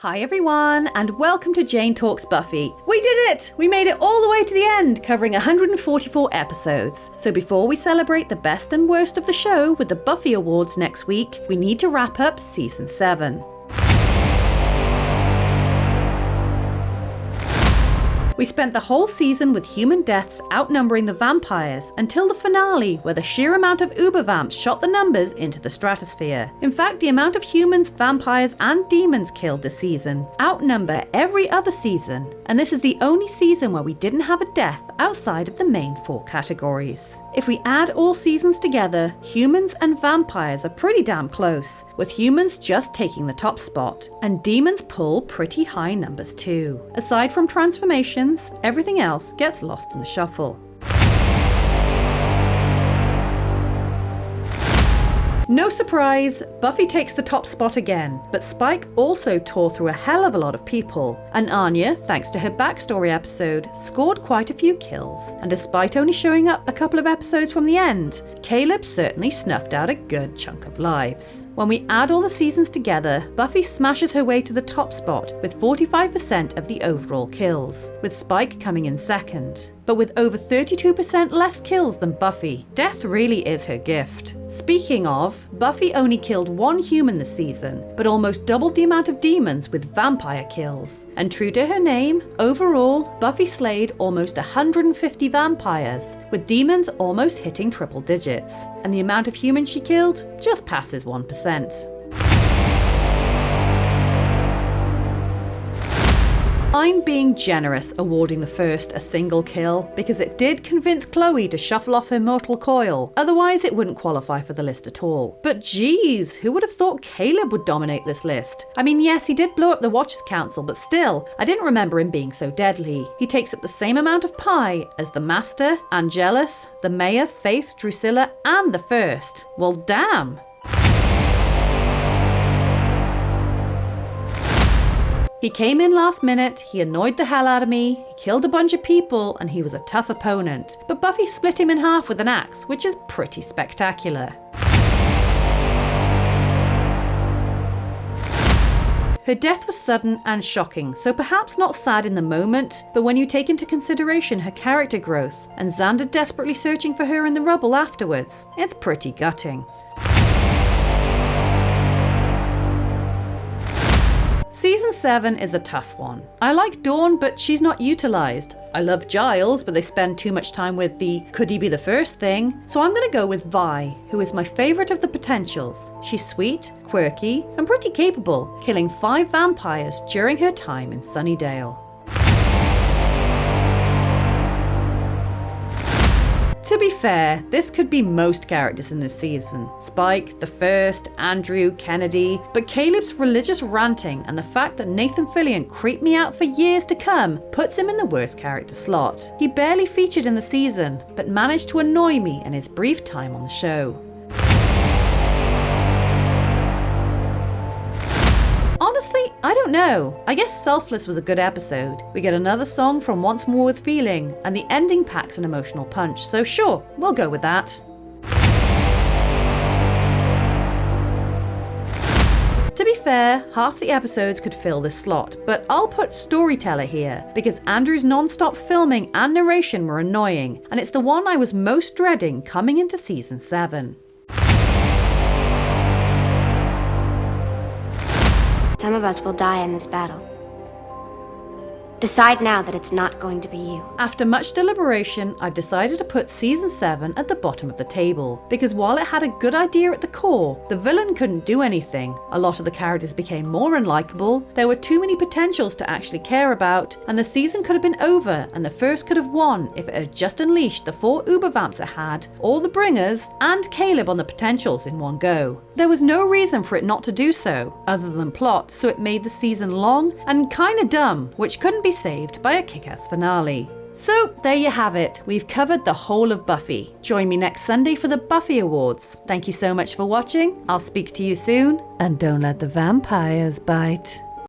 Hi everyone, and welcome to Jane Talks Buffy. We did it! We made it all the way to the end, covering 144 episodes. So before we celebrate the best and worst of the show with the Buffy Awards next week, we need to wrap up Season 7. We spent the whole season with human deaths outnumbering the vampires until the finale, where the sheer amount of uber-vamps shot the numbers into the stratosphere. In fact, the amount of humans, vampires and demons killed this season outnumber every other season, and this is the only season where we didn't have a death outside of the main 4 categories. If we add all seasons together, humans and vampires are pretty damn close, with humans just taking the top spot, and demons pull pretty high numbers too. Aside from transformations, everything else gets lost in the shuffle. No surprise, Buffy takes the top spot again, but Spike also tore through a hell of a lot of people, and Anya, thanks to her backstory episode, scored quite a few kills, and despite only showing up a couple of episodes from the end, Caleb certainly snuffed out a good chunk of lives. When we add all the seasons together, Buffy smashes her way to the top spot with 45% of the overall kills, with Spike coming in second. But with over 32% less kills than Buffy, death really is her gift. Speaking of, Buffy only killed 1 human this season, but almost doubled the amount of demons with vampire kills. And true to her name, overall, Buffy slayed almost 150 vampires, with demons almost hitting triple digits. And the amount of humans she killed just passes 1%. I'm being generous awarding the first a single kill, because it did convince Chloe to shuffle off her mortal coil, otherwise it wouldn't qualify for the list at all. But geez, who would have thought Caleb would dominate this list? I mean, yes, he did blow up the Watchers Council, but still, I didn't remember him being so deadly. He takes up the same amount of pie as the Master, Angelus, the Mayor, Faith, Drusilla, and the First. Well, damn! He came in last minute, he annoyed the hell out of me, he killed a bunch of people, and he was a tough opponent. But Buffy split him in half with an axe, which is pretty spectacular. Her death was sudden and shocking, so perhaps not sad in the moment, but when you take into consideration her character growth, and Xander desperately searching for her in the rubble afterwards, it's pretty gutting. Season 7 is a tough one. I like Dawn, but she's not utilised. I love Giles, but they spend too much time with the could he be the first thing, so I'm gonna go with Vi, who is my favourite of the potentials. She's sweet, quirky, and pretty capable, killing 5 vampires during her time in Sunnydale. To be fair, this could be most characters in this season. Spike, the First, Andrew, Kennedy, but Caleb's religious ranting and the fact that Nathan Fillion creeped me out for years to come puts him in the worst character slot. He barely featured in the season, but managed to annoy me in his brief time on the show. Honestly, I don't know. I guess Selfless was a good episode. We get another song from Once More with Feeling, and the ending packs an emotional punch, so sure, we'll go with that. To be fair, half the episodes could fill this slot, but I'll put Storyteller here, because Andrew's non-stop filming and narration were annoying, and it's the one I was most dreading coming into Season 7. Some of us will die in this battle. Decide now that it's not going to be you. After much deliberation, I've decided to put Season 7 at the bottom of the table, because while it had a good idea at the core, the villain couldn't do anything. A lot of the characters became more unlikable, there were too many potentials to actually care about, and the season could have been over and the First could have won if it had just unleashed the 4 uber-vamps it had, all the Bringers, and Caleb on the potentials in one go. There was no reason for it not to do so, other than plot, so it made the season long and kinda dumb, which couldn't be saved by a kick-ass finale. So there you have it, we've covered the whole of Buffy. Join me next Sunday for the Buffy Awards. Thank you so much for watching, I'll speak to you soon, and don't let the vampires bite.